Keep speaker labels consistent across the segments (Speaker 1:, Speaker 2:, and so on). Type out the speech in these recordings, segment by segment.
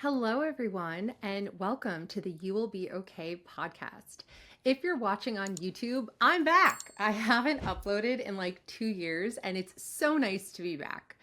Speaker 1: Hello, everyone, and welcome to the You Will Be Okay podcast. If you're watching on YouTube, I'm back. I haven't uploaded in like 2 years, and it's so nice to be back.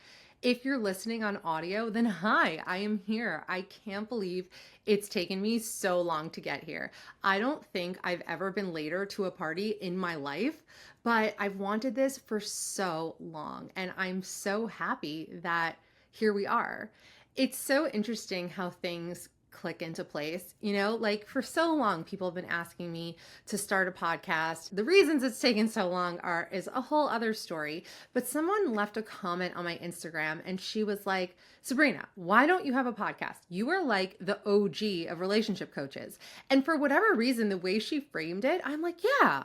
Speaker 1: If you're listening on audio, then hi, I am here. I can't believe it's taken me so long to get here. I don't think I've ever been later to a party in my life, but I've wanted this for so long, and I'm so happy that here we are. It's so interesting how things click into place. Like for so long, people have been asking me to start a podcast. The reasons it's taken so long is a whole other story. But someone left a comment on my Instagram and she was like, Sabrina, why don't you have a podcast? You are like the OG of relationship coaches. And for whatever reason, the way she framed it, I'm like, yeah,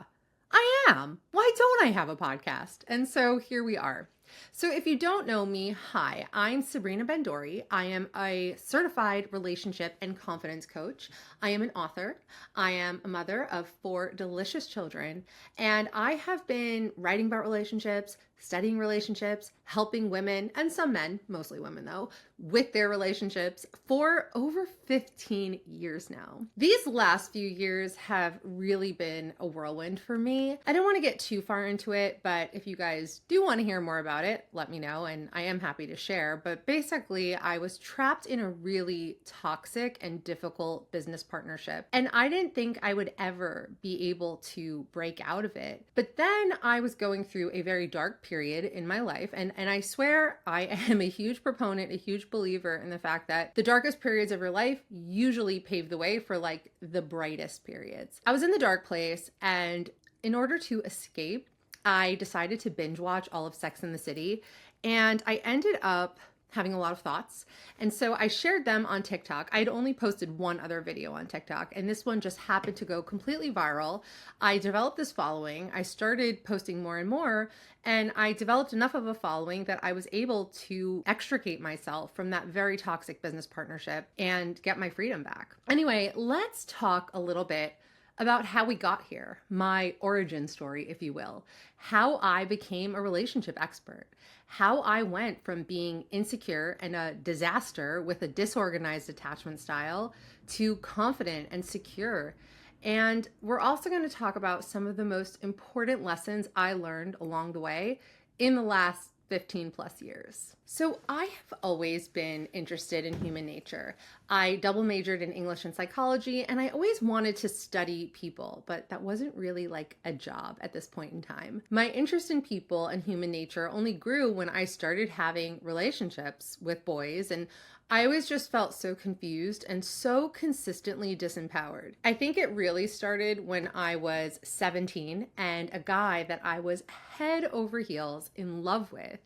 Speaker 1: I am. Why don't I have a podcast? And so here we are. So if you don't know me, hi, I'm Sabrina Bandory. I am a certified relationship and confidence coach. I am an author. I am a mother of 4 delicious children, and I have been writing about relationships, studying relationships, helping women, and some men, mostly women though, with their relationships for over 15 years now. These last few years have really been a whirlwind for me. I don't want to get too far into it, but if you guys do want to hear more about it, let me know and I am happy to share. But basically, I was trapped in a really toxic and difficult business partnership, and I didn't think I would ever be able to break out of it. But then I was going through a very dark period in my life, and I swear I am a huge proponent, a huge believer in the fact that the darkest periods of your life usually pave the way for like the brightest periods. I was in the dark place, and in order to escape, I decided to binge watch all of Sex and the City, and I ended up having a lot of thoughts. And so I shared them on TikTok. I had only posted one other video on TikTok, and this one just happened to go completely viral. I developed this following. I started posting more and more, and I developed enough of a following that I was able to extricate myself from that very toxic business partnership and get my freedom back. Anyway, let's talk a little bit about how we got here, my origin story, if you will, how I became a relationship expert, how I went from being insecure and a disaster with a disorganized attachment style to confident and secure. And we're also going to talk about some of the most important lessons I learned along the way in the last 15 plus years. So I have always been interested in human nature. I double majored in English and psychology, and I always wanted to study people, but that wasn't really like a job at this point in time. My interest in people and human nature only grew when I started having relationships with boys, and I always just felt so confused and so consistently disempowered. I think it really started when I was 17 and a guy that I was head over heels in love with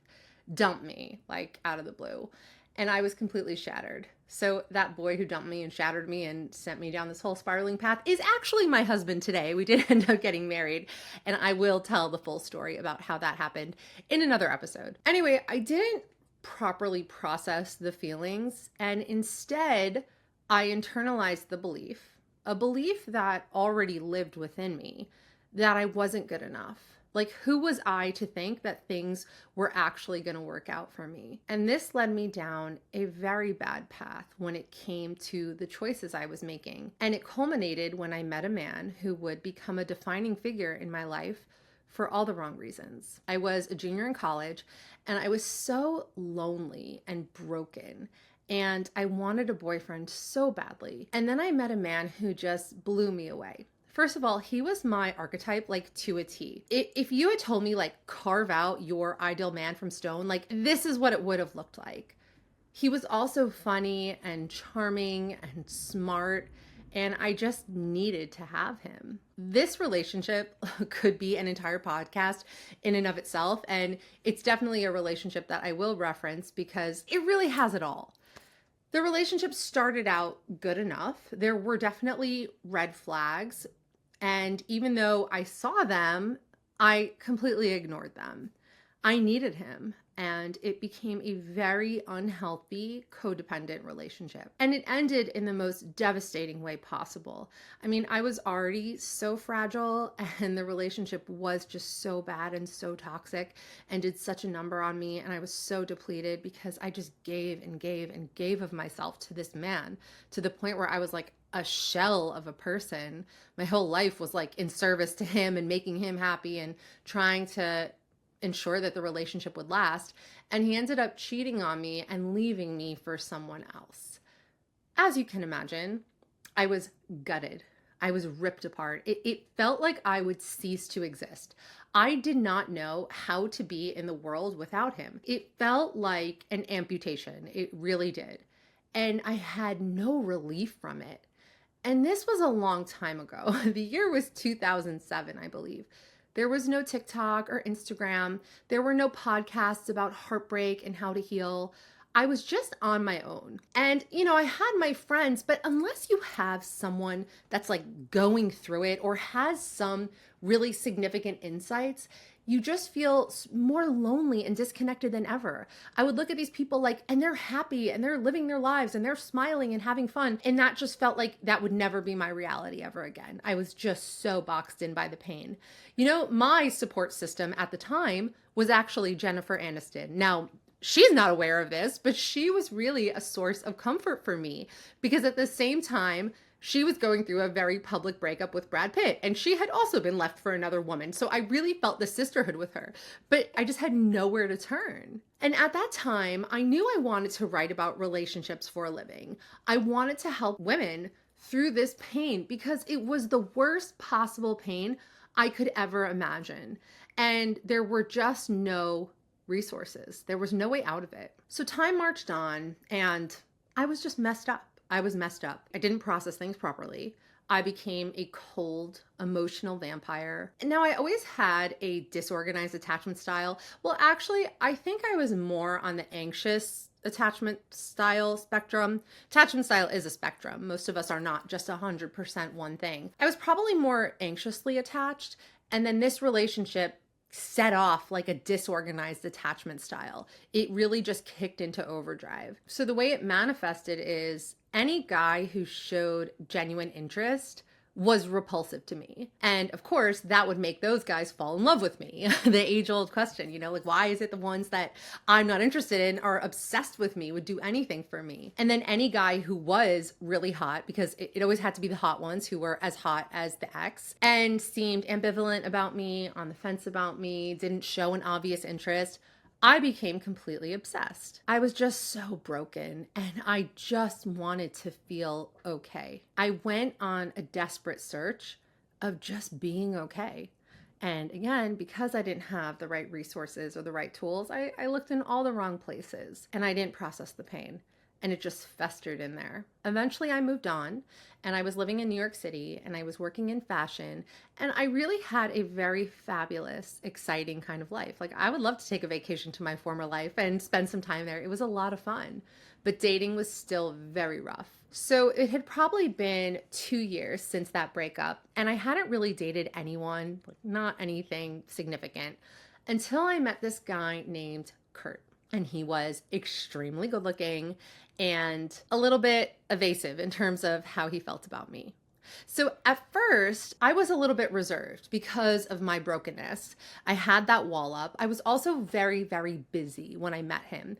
Speaker 1: dumped me, like out of the blue. And I was completely shattered. So that boy who dumped me and shattered me and sent me down this whole spiraling path is actually my husband today. We did end up getting married, and I will tell the full story about how that happened in another episode. Anyway, I didn't properly process the feelings, and instead I internalized the belief, a belief that already lived within me, that I wasn't good enough. Like, who was I to think that things were actually going to work out for me? And this led me down a very bad path when it came to the choices I was making. And it culminated when I met a man who would become a defining figure in my life for all the wrong reasons. I was a junior in college, and I was so lonely and broken, and I wanted a boyfriend so badly. And then I met a man who just blew me away. First of all, he was my archetype, like to a T. If you had told me, like, carve out your ideal man from stone, like, this is what it would have looked like. He was also funny and charming and smart, and I just needed to have him. This relationship could be an entire podcast in and of itself, and it's definitely a relationship that I will reference because it really has it all. The relationship started out good enough. There were definitely red flags, and even though I saw them, I completely ignored them. I needed him, and it became a very unhealthy, codependent relationship. And it ended in the most devastating way possible. I mean, I was already so fragile, and the relationship was just so bad and so toxic and did such a number on me. And I was so depleted because I just gave and gave and gave of myself to this man, to the point where I was like a shell of a person. My whole life was like in service to him and making him happy and trying to ensure that the relationship would last. And he ended up cheating on me and leaving me for someone else. As you can imagine, I was gutted. I was ripped apart. It felt like I would cease to exist. I did not know how to be in the world without him. It felt like an amputation. It really did. And I had no relief from it. And this was a long time ago. The year was 2007, I believe. There was no TikTok or Instagram. There were no podcasts about heartbreak and how to heal. I was just on my own. And, I had my friends, but unless you have someone that's like going through it or has some really significant insights, you just feel more lonely and disconnected than ever. I would look at these people and they're happy and they're living their lives and they're smiling and having fun. And that just felt like that would never be my reality ever again. I was just so boxed in by the pain. My support system at the time was actually Jennifer Aniston. Now, she's not aware of this, but she was really a source of comfort for me because at the same time, she was going through a very public breakup with Brad Pitt, and she had also been left for another woman. So I really felt the sisterhood with her, but I just had nowhere to turn. And at that time, I knew I wanted to write about relationships for a living. I wanted to help women through this pain because it was the worst possible pain I could ever imagine. And there were just no resources. There was no way out of it. So time marched on, and I was just messed up. I was messed up. I didn't process things properly. I became a cold, emotional vampire. And now I always had a disorganized attachment style. Well, actually, I think I was more on the anxious attachment style spectrum. Attachment style is a spectrum. Most of us are not just 100% one thing. I was probably more anxiously attached. And then this relationship set off like a disorganized attachment style. It really just kicked into overdrive. So the way it manifested is any guy who showed genuine interest was repulsive to me. And of course, that would make those guys fall in love with me. The age-old question, why is it the ones that I'm not interested in are obsessed with me, would do anything for me? And then any guy who was really hot, because it always had to be the hot ones who were as hot as the ex, and seemed ambivalent about me, on the fence about me, didn't show an obvious interest, I became completely obsessed. I was just so broken and I just wanted to feel okay. I went on a desperate search of just being okay. And again, because I didn't have the right resources or the right tools, I looked in all the wrong places and I didn't process the pain. And it just festered in there. Eventually I moved on and I was living in New York City and I was working in fashion and I really had a very fabulous, exciting kind of life. I would love to take a vacation to my former life and spend some time there. It was a lot of fun, but dating was still very rough. So it had probably been 2 years since that breakup and I hadn't really dated anyone, not anything significant, until I met this guy named Kurt. And he was extremely good looking and a little bit evasive in terms of how he felt about me. So at first, I was a little bit reserved because of my brokenness. I had that wall up. I was also very, very busy when I met him.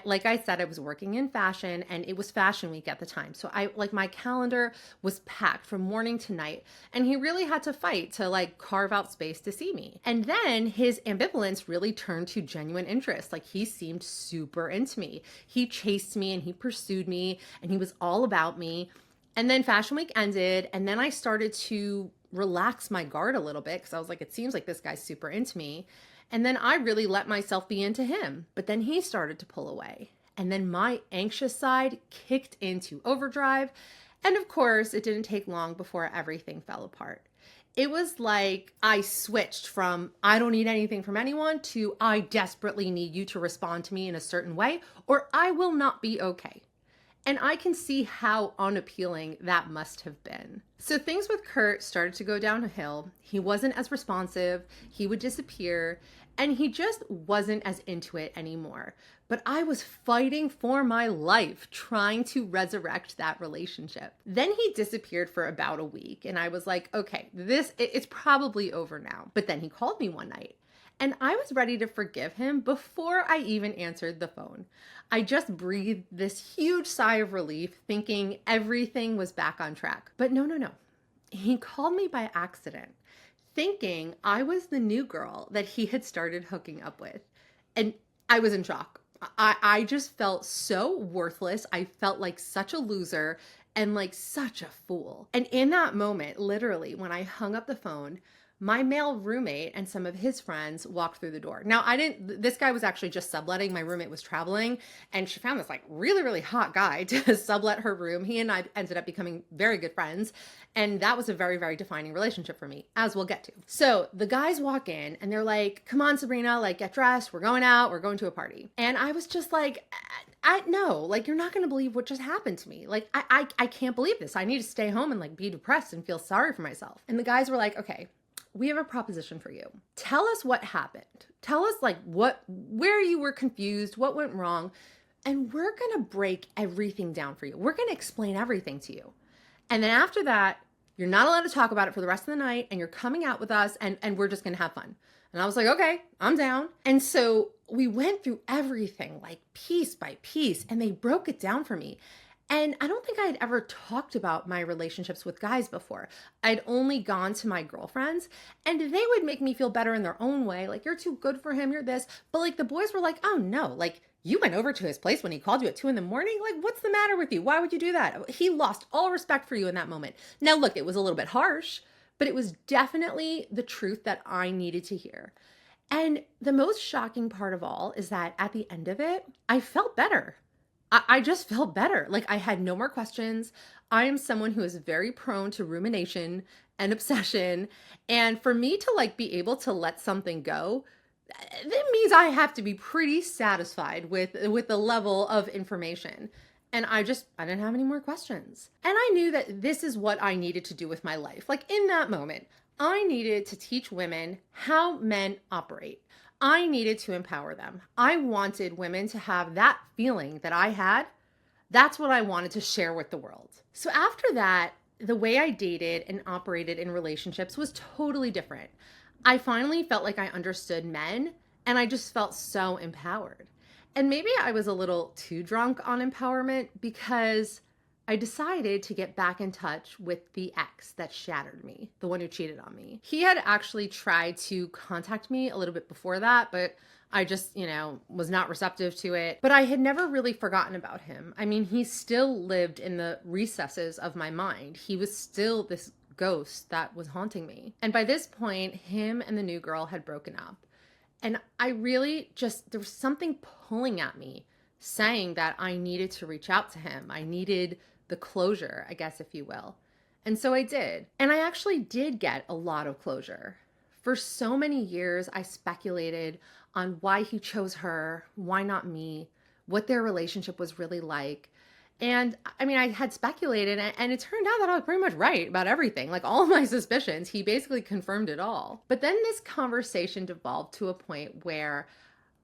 Speaker 1: Like I said, I was working in fashion and it was fashion week at the time. So my calendar was packed from morning to night and he really had to fight to carve out space to see me. And then his ambivalence really turned to genuine interest. He seemed super into me. He chased me and he pursued me and he was all about me. And then fashion week ended and then I started to relax my guard a little bit because I was like, it seems like this guy's super into me. And then I really let myself be into him. But then he started to pull away. And then my anxious side kicked into overdrive. And of course, it didn't take long before everything fell apart. It was like I switched from I don't need anything from anyone to I desperately need you to respond to me in a certain way or I will not be okay. And I can see how unappealing that must have been. So things with Kurt started to go downhill. He wasn't as responsive. He would disappear. And he just wasn't as into it anymore. But I was fighting for my life, trying to resurrect that relationship. Then he disappeared for about a week, and I was like, okay, it's probably over now. But then he called me one night, and I was ready to forgive him before I even answered the phone. I just breathed this huge sigh of relief, thinking everything was back on track. But no, no, no. He called me by accident, thinking I was the new girl that he had started hooking up with. And I was in shock. I just felt so worthless. I felt like such a loser and like such a fool. And in that moment, literally, when I hung up the phone, my male roommate and some of his friends walked through the door. Now, this guy was actually just subletting. My roommate was traveling, and she found this like really, really hot guy to sublet her room. He and I ended up becoming very good friends. And that was a very, very defining relationship for me, as we'll get to. So the guys walk in and they're like, come on, Sabrina, like get dressed. We're going out. We're going to a party. And I was just like, I no, like you're not going to believe what just happened to me. Like, I can't believe this. I need to stay home and like be depressed and feel sorry for myself. And the guys were like, okay, we have a proposition for you. Tell us what happened. Tell us like where you were confused, what went wrong, and we're going to break everything down for you. We're going to explain everything to you. And then after that, you're not allowed to talk about it for the rest of the night, and you're coming out with us, and we're just going to have fun. And I was like, okay, I'm down. And so we went through everything like piece by piece, and they broke it down for me. And I don't think I had ever talked about my relationships with guys before. I'd only gone to my girlfriends, and they would make me feel better in their own way. Like, you're too good for him, you're this. But like the boys were like, oh no, like you went over to his place when he called you at 2 a.m. Like, what's the matter with you? Why would you do that? He lost all respect for you in that moment. Now look, it was a little bit harsh, but it was definitely the truth that I needed to hear. And the most shocking part of all is that at the end of it, I felt better. I just felt better. Like I had no more questions. I am someone who is very prone to rumination and obsession. And for me to like be able to let something go, that means I have to be pretty satisfied with the level of information. And I didn't have any more questions. And I knew that this is what I needed to do with my life. Like in that moment, I needed to teach women how men operate. I needed to empower them. I wanted women to have that feeling that I had. That's what I wanted to share with the world. So after that, the way I dated and operated in relationships was totally different. I finally felt like I understood men, and I just felt so empowered. And maybe I was a little too drunk on empowerment because I decided to get back in touch with the ex that shattered me, the one who cheated on me. He had actually tried to contact me a little bit before that, but I just, was not receptive to it. But I had never really forgotten about him. I mean, he still lived in the recesses of my mind. He was still this ghost that was haunting me. And by this point, him and the new girl had broken up. And I really there was something pulling at me saying that I needed to reach out to him. I needed the closure, I guess, if you will. And so I did. And I actually did get a lot of closure. For so many years, I speculated on why he chose her, why not me, what their relationship was really like. And I mean, I had speculated, and it turned out that I was pretty much right about everything. Like all of my suspicions, he basically confirmed it all. But then this conversation devolved to a point where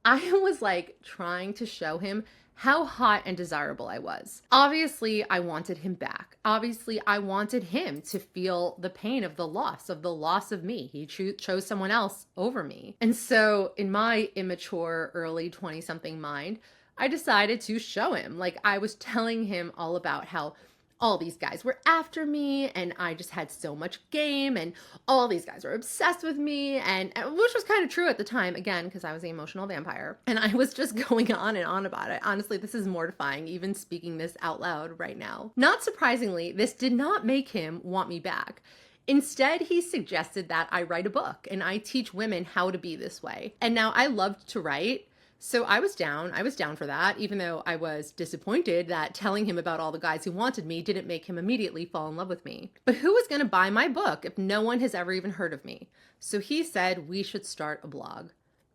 Speaker 1: I was like trying to show him how hot and desirable I was. Obviously, I wanted him back. Obviously, I wanted him to feel the pain of the loss of me. He chose someone else over me. And so in my immature early 20-something mind, I decided to show him. Like I was telling him all about how all these guys were after me and I just had so much game and all these guys were obsessed with me, and which was kind of true at the time, again, because I was an emotional vampire. And I was just going on and on about it. Honestly, this is mortifying, even speaking this out loud right now. Not surprisingly, this did not make him want me back. Instead, he suggested that I write a book and I teach women how to be this way. And now I loved to write. So I was down for that, even though I was disappointed that telling him about all the guys who wanted me didn't make him immediately fall in love with me. But who was going to buy my book if no one has ever even heard of me? So he said we should start a blog.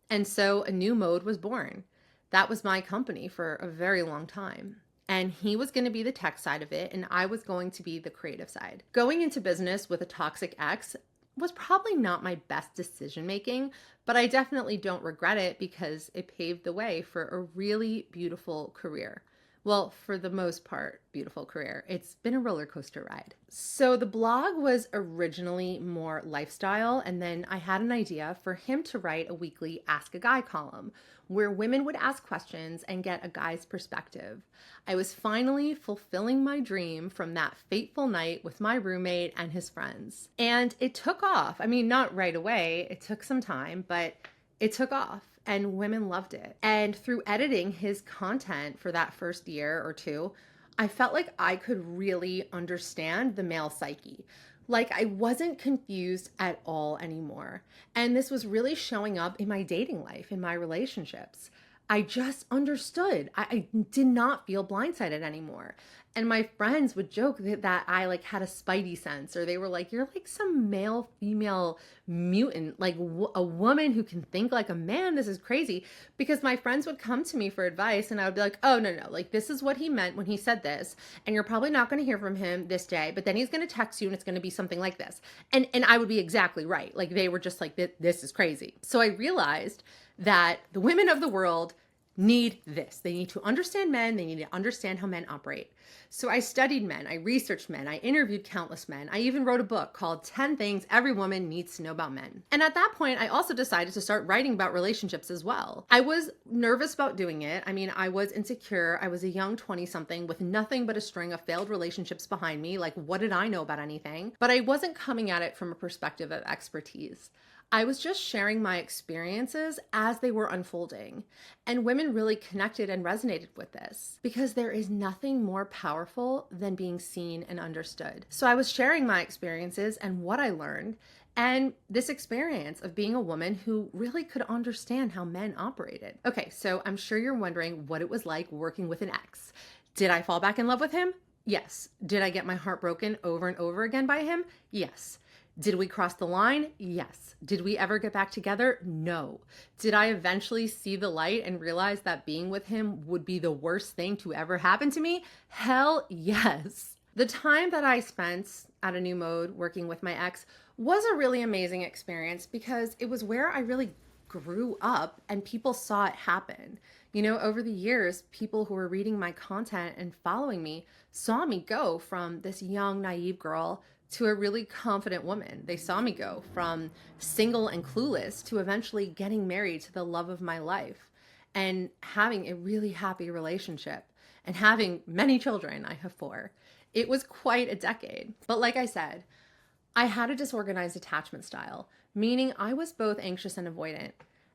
Speaker 1: And so A New Mode was born. That was my company for a very long time. And he was going to be the tech side of it, and I was going to be the creative side. Going into business with a toxic ex was probably not my best decision making, but I definitely don't regret it because it paved the way for a really beautiful career. Well, for the most part, beautiful career. It's been a roller coaster ride. So the blog was originally more lifestyle, and then I had an idea for him to write a weekly Ask a Guy column where women would ask questions and get a guy's perspective. I was finally fulfilling my dream from that fateful night with my roommate and his friends. And it took off. I mean, not right away, it took some time, but it took off and women loved it. And through editing his content for that first year or two, I felt like I could really understand the male psyche. Like I wasn't confused at all anymore. And this was really showing up in my dating life, in my relationships. I just understood. I did not feel blindsided anymore. And my friends would joke that I like had a spidey sense, or they were like, you're like some male female mutant, like a woman who can think like a man. This is crazy. Because my friends would come to me for advice and I would be like, oh, no, like this is what he meant when he said this. And you're probably not going to hear from him this day, but then he's going to text you and it's going to be something like this. And I would be exactly right. Like they were just like, this is crazy. So I realized that the women of the world need this. They need to understand men. They need to understand how men operate. So I studied men. I researched men. I interviewed countless men. I even wrote a book called 10 Things Every Woman Needs to Know About Men. And at that point, I also decided to start writing about relationships as well. I was nervous about doing it. I mean, I was insecure. I was a young 20-something with nothing but a string of failed relationships behind me. Like, what did I know about anything? But I wasn't coming at it from a perspective of expertise. I was just sharing my experiences as they were unfolding. And women really connected and resonated with this because there is nothing more powerful than being seen and understood. So I was sharing my experiences and what I learned, and this experience of being a woman who really could understand how men operated. Okay, so I'm sure you're wondering what it was like working with an ex. Did I fall back in love with him? Yes. Did I get my heart broken over and over again by him? Yes. Did we cross the line? Yes. Did we ever get back together? No. Did I eventually see the light and realize that being with him would be the worst thing to ever happen to me? Hell yes. The time that I spent at A New Mode working with my ex was a really amazing experience because it was where I really grew up and people saw it happen. You know, over the years, people who were reading my content and following me saw me go from this young, naive girl to a really confident woman. They saw me go from single and clueless to eventually getting married to the love of my life and having a really happy relationship and having many children. I have 4. It was quite a decade. But like I said, I had a disorganized attachment style, meaning I was both anxious and avoidant.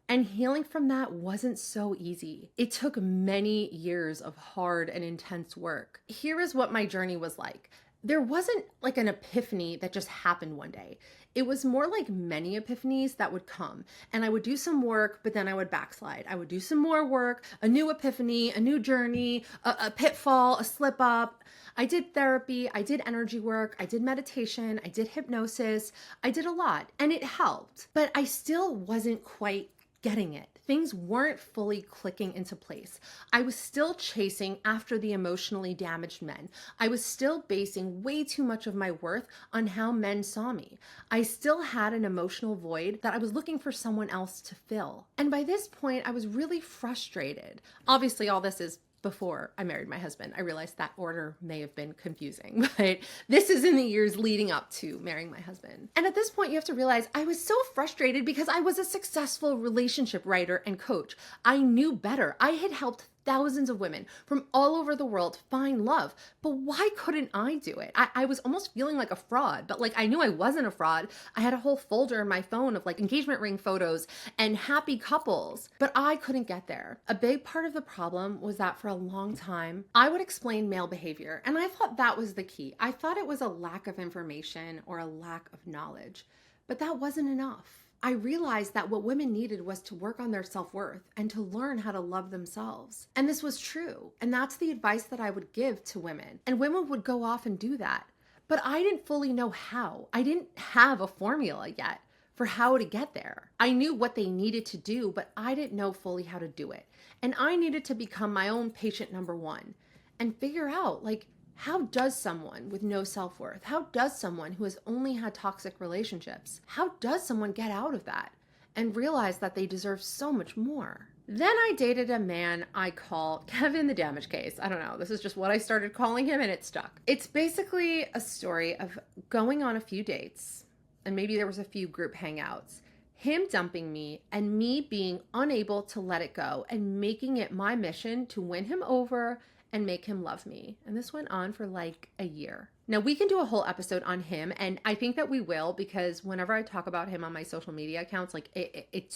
Speaker 1: And healing from that wasn't so easy. It took many years of hard and intense work. Here is what my journey was like. There wasn't like an epiphany that just happened one day. It was more like many epiphanies that would come, and I would do some work, but then I would backslide. I would do some more work, a new epiphany, a new journey, a pitfall, a slip up. I did therapy, I did energy work, I did meditation, I did hypnosis. I did a lot and it helped, but I still wasn't quite getting it. Things weren't fully clicking into place. I was still chasing after the emotionally damaged men. I was still basing way too much of my worth on how men saw me. I still had an emotional void that I was looking for someone else to fill. And by this point, I was really frustrated. Obviously, all this is before I married my husband. I realized that order may have been confusing, but this is in the years leading up to marrying my husband. And at this point, you have to realize I was so frustrated because I was a successful relationship writer and coach. I knew better. I had helped thousands of women from all over the world find love, but why couldn't I do it? I was almost feeling like a fraud, but like I knew I wasn't a fraud. I had a whole folder in my phone of like engagement ring photos and happy couples, but I couldn't get there. A big part of the problem was that for a long time, I would explain male behavior, and I thought that was the key. I thought it was a lack of information or a lack of knowledge, but that wasn't enough. I realized that what women needed was to work on their self-worth and to learn how to love themselves. And this was true. And that's the advice that I would give to women. And women would go off and do that. But I didn't fully know how. I didn't have a formula yet for how to get there. I knew what they needed to do, but I didn't know fully how to do it. And I needed to become my own patient number one and figure out, like, How does someone with no self-worth, how does someone who has only had toxic relationships, how does someone get out of that and realize that they deserve so much more? Then I dated a man I call Kevin the Damage Case. I don't know. This is just what I started calling him and it stuck. It's basically a story of going on a few dates, and maybe there was a few group hangouts, him dumping me and me being unable to let it go and making it my mission to win him over and make him love me. And this went on for like a year. Now, we can do a whole episode on him, and I think that we will, because whenever I talk about him on my social media accounts, like it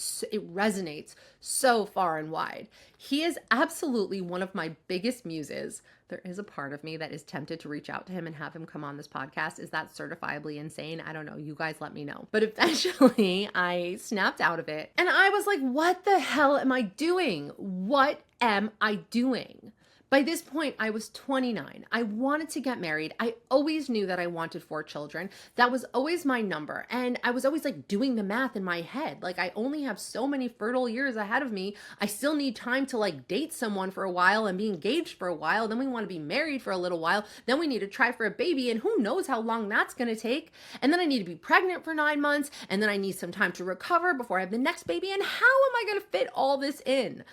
Speaker 1: resonates so far and wide. He is absolutely one of my biggest muses. There is a part of me that is tempted to reach out to him and have him come on this podcast. Is that certifiably insane? I don't know. You guys let me know. But eventually I snapped out of it and I was like, what the hell am I doing? What am I doing? By this point, I was 29. I wanted to get married. I always knew that I wanted 4 children. That was always my number. And I was always like doing the math in my head. Like, I only have so many fertile years ahead of me. I still need time to like date someone for a while and be engaged for a while. Then we want to be married for a little while. Then we need to try for a baby. And who knows how long that's going to take. And then I need to be pregnant for 9 months. And then I need some time to recover before I have the next baby. And how am I going to fit all this in?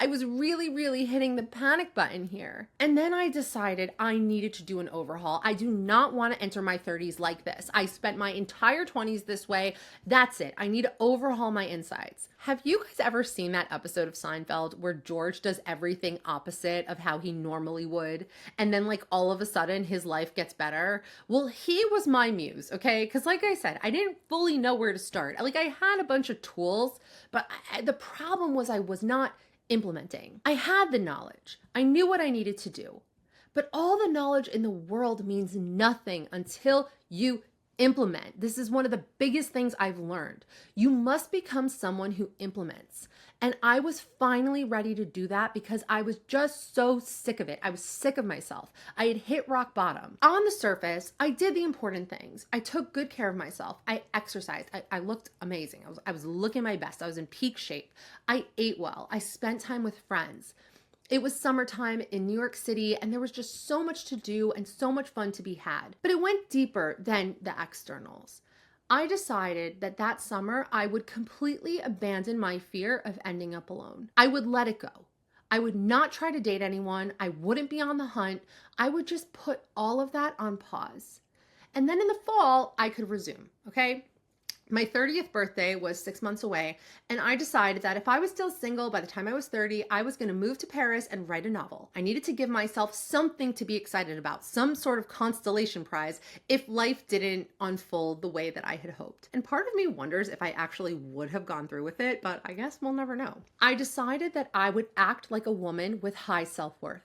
Speaker 1: I was really hitting the panic button here. And then I decided I needed to do an overhaul. I do not want to enter my 30s like this. I spent my entire 20s this way. That's it. I need to overhaul my insides. Have you guys ever seen that episode of Seinfeld where George does everything opposite of how he normally would? And then like all of a sudden his life gets better? Well, he was my muse, okay? Because like I said, I didn't fully know where to start. Like I had a bunch of tools, but the problem was I was not implementing. I had the knowledge. I knew what I needed to do. But all the knowledge in the world means nothing until you implement. This is one of the biggest things I've learned. You must become someone who implements. And I was finally ready to do that because I was just so sick of it. I was sick of myself. I had hit rock bottom. On the surface, I did the important things. I took good care of myself. I exercised. I looked amazing. I was looking my best. I was in peak shape. I ate well. I spent time with friends. It was summertime in New York City and there was just so much to do and so much fun to be had. But it went deeper than the externals. I decided that that summer I would completely abandon my fear of ending up alone. I would let it go. I would not try to date anyone. I wouldn't be on the hunt. I would just put all of that on pause. And then in the fall, I could resume, okay? My 30th birthday was 6 months away, and I decided that if I was still single by the time I was 30, I was going to move to Paris and write a novel. I needed to give myself something to be excited about, some sort of constellation prize if life didn't unfold the way that I had hoped. And part of me wonders if I actually would have gone through with it, but I guess we'll never know. I decided that I would act like a woman with high self-worth.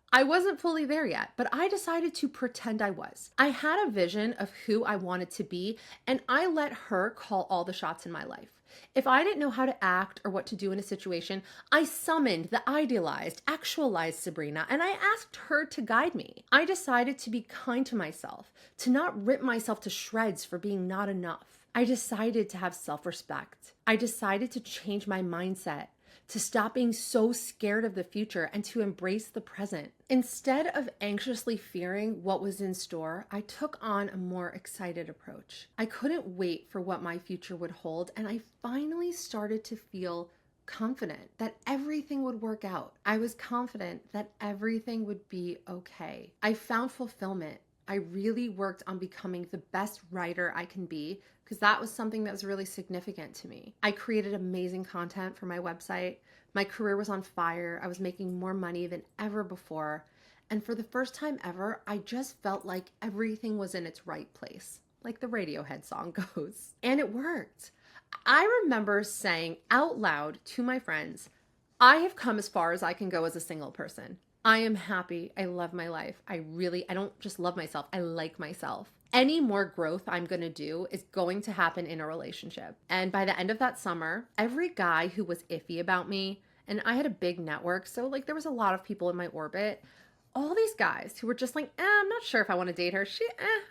Speaker 1: I wasn't fully there yet, but I decided to pretend I was. I had a vision of who I wanted to be, and I let her call all the shots in my life. If I didn't know how to act or what to do in a situation, I summoned the idealized, actualized Sabrina, and I asked her to guide me. I decided to be kind to myself, to not rip myself to shreds for being not enough. I decided to have self-respect. I decided to change my mindset, to stop being so scared of the future and to embrace the present. Instead of anxiously fearing what was in store, I took on a more excited approach. I couldn't wait for what my future would hold, and I finally started to feel confident that everything would work out. I was confident that everything would be okay. I found fulfillment. I really worked on becoming the best writer I can be, because that was something that was really significant to me. I created amazing content for my website. My career was on fire. I was making more money than ever before. And for the first time ever, I just felt like everything was in its right place, like the Radiohead song goes. And it worked. I remember saying out loud to my friends, I have come as far as I can go as a single person. I am happy. I love my life. I don't just love myself. I like myself. Any more growth I'm going to do is going to happen in a relationship. And by the end of that summer, every guy who was iffy about me, and I had a big network, so like there was a lot of people in my orbit, all these guys who were just like, I'm not sure if I want to date her.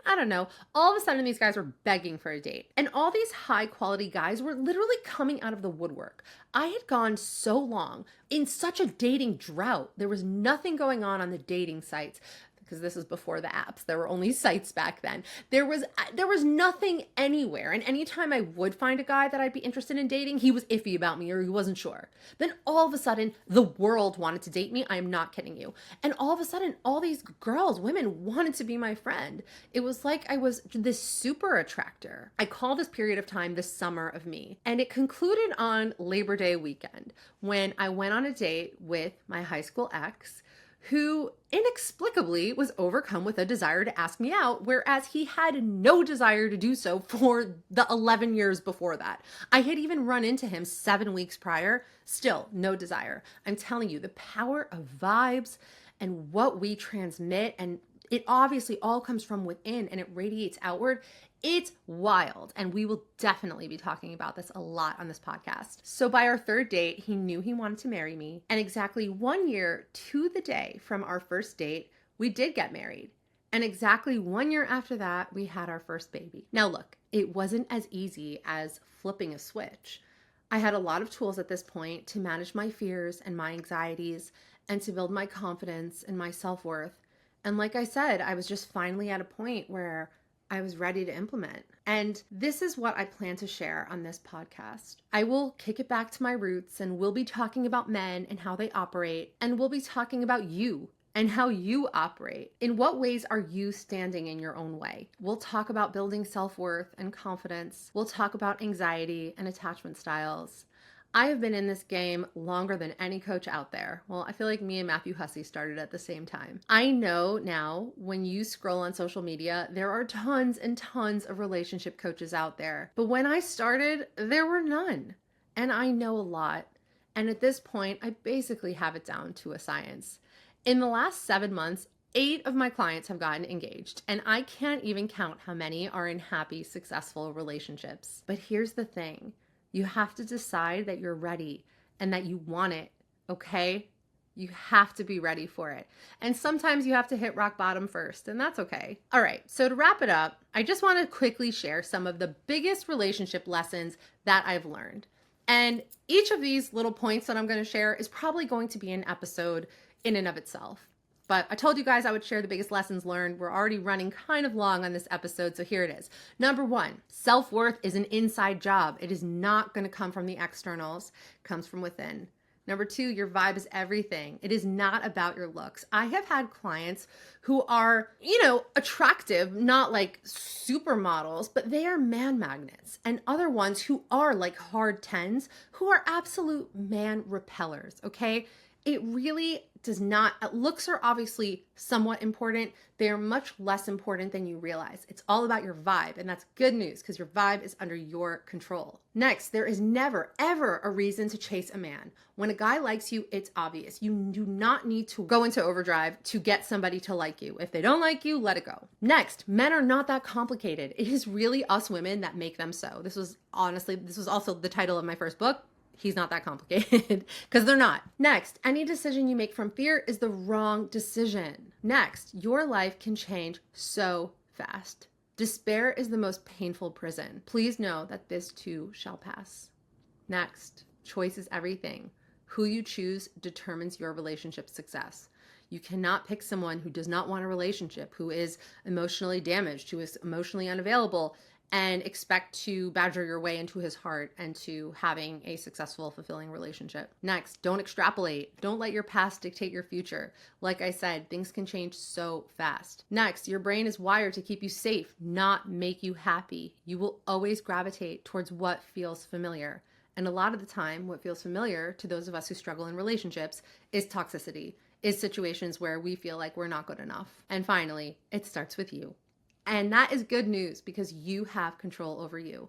Speaker 1: I don't know. All of a sudden, these guys were begging for a date. And all these high quality guys were literally coming out of the woodwork. I had gone so long in such a dating drought. There was nothing going on the dating sites. because this is before the apps. There were only sites back then. There was nothing anywhere. And anytime I would find a guy that I'd be interested in dating, he was iffy about me or he wasn't sure. Then all of a sudden, the world wanted to date me. I am not kidding you. And all of a sudden, all these girls, women wanted to be my friend. It was like I was this super attractor. I call this period of time the summer of me. And it concluded on Labor Day weekend when I went on a date with my high school ex, who inexplicably was overcome with a desire to ask me out, whereas he had no desire to do so for the 11 years before that. I had even run into him 7 weeks prior, still no desire. I'm telling you, the power of vibes and what we transmit, and it obviously all comes from within and it radiates outward. It's wild. And we will definitely be talking about this a lot on this podcast. So by our third date, he knew he wanted to marry me. And exactly 1 year to the day from our first date, we did get married. And exactly 1 year after that, we had our first baby. Now look, it wasn't as easy as flipping a switch. I had a lot of tools at this point to manage my fears and my anxieties and to build my confidence and my self-worth. And like I said, I was just finally at a point where I was ready to implement. And this is what I plan to share on this podcast. I will kick it back to my roots and we'll be talking about men and how they operate. And we'll be talking about you and how you operate. In what ways are you standing in your own way? We'll talk about building self-worth and confidence. We'll talk about anxiety and attachment styles. I have been in this game longer than any coach out there. Well, I feel like me and Matthew Hussey started at the same time. I know now when you scroll on social media, there are tons and tons of relationship coaches out there. But when I started, there were none. And I know a lot. And at this point, I basically have it down to a science. In the last 7 months, 8 of my clients have gotten engaged, and I can't even count how many are in happy, successful relationships. But here's the thing. You have to decide that you're ready and that you want it, okay? You have to be ready for it. And sometimes you have to hit rock bottom first, and that's okay. All right, so to wrap it up, I just want to quickly share some of the biggest relationship lessons that I've learned. And each of these little points that I'm going to share is probably going to be an episode in and of itself. But I told you guys I would share the biggest lessons learned. We're already running kind of long on this episode, so here it is. Number 1, self-worth is an inside job. It is not going to come from the externals. It comes from within. Number 2, your vibe is everything. It is not about your looks. I have had clients who are, attractive, not like supermodels, but they are man magnets. And other ones who are like hard 10s, who are absolute man repellers, okay? It really does not, looks are obviously somewhat important. They are much less important than you realize. It's all about your vibe, and that's good news because your vibe is under your control. Next, there is never, ever a reason to chase a man. When a guy likes you, it's obvious. You do not need to go into overdrive to get somebody to like you. If they don't like you, let it go. Next, men are not that complicated. It is really us women that make them so. This was also the title of my first book. He's not that complicated because they're not. Next, any decision you make from fear is the wrong decision. Next, your life can change so fast. Despair is the most painful prison. Please know that this too shall pass. Next, choice is everything. Who you choose determines your relationship success. You cannot pick someone who does not want a relationship, who is emotionally damaged, who is emotionally unavailable, and expect to badger your way into his heart and to having a successful, fulfilling relationship. Next, don't extrapolate. Don't let your past dictate your future. Like I said, things can change so fast. Next, your brain is wired to keep you safe, not make you happy. You will always gravitate towards what feels familiar. And a lot of the time, what feels familiar to those of us who struggle in relationships is toxicity, is situations where we feel like we're not good enough. And finally, it starts with you. And that is good news because you have control over you.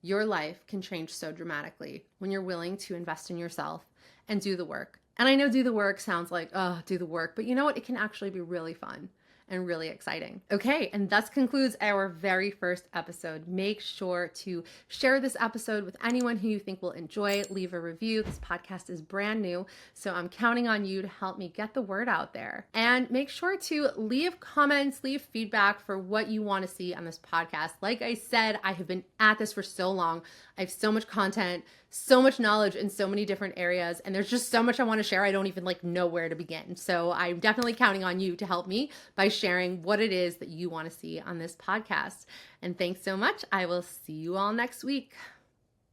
Speaker 1: Your life can change so dramatically when you're willing to invest in yourself and do the work. And I know do the work sounds like, oh, do the work, but you know what? It can actually be really fun and really exciting. Okay, and thus concludes our very first episode. Make sure to share this episode with anyone who you think will enjoy it. Leave a review. This podcast is brand new, so I'm counting on you to help me get the word out there. And make sure to leave comments, leave feedback for what you want to see on this podcast. Like I said, I have been at this for so long. I have so much content, so much knowledge in so many different areas, and there's just so much I want to share. I don't even know where to begin. So I'm definitely counting on you to help me by sharing what it is that you want to see on this podcast. And thanks so much. I will see you all next week.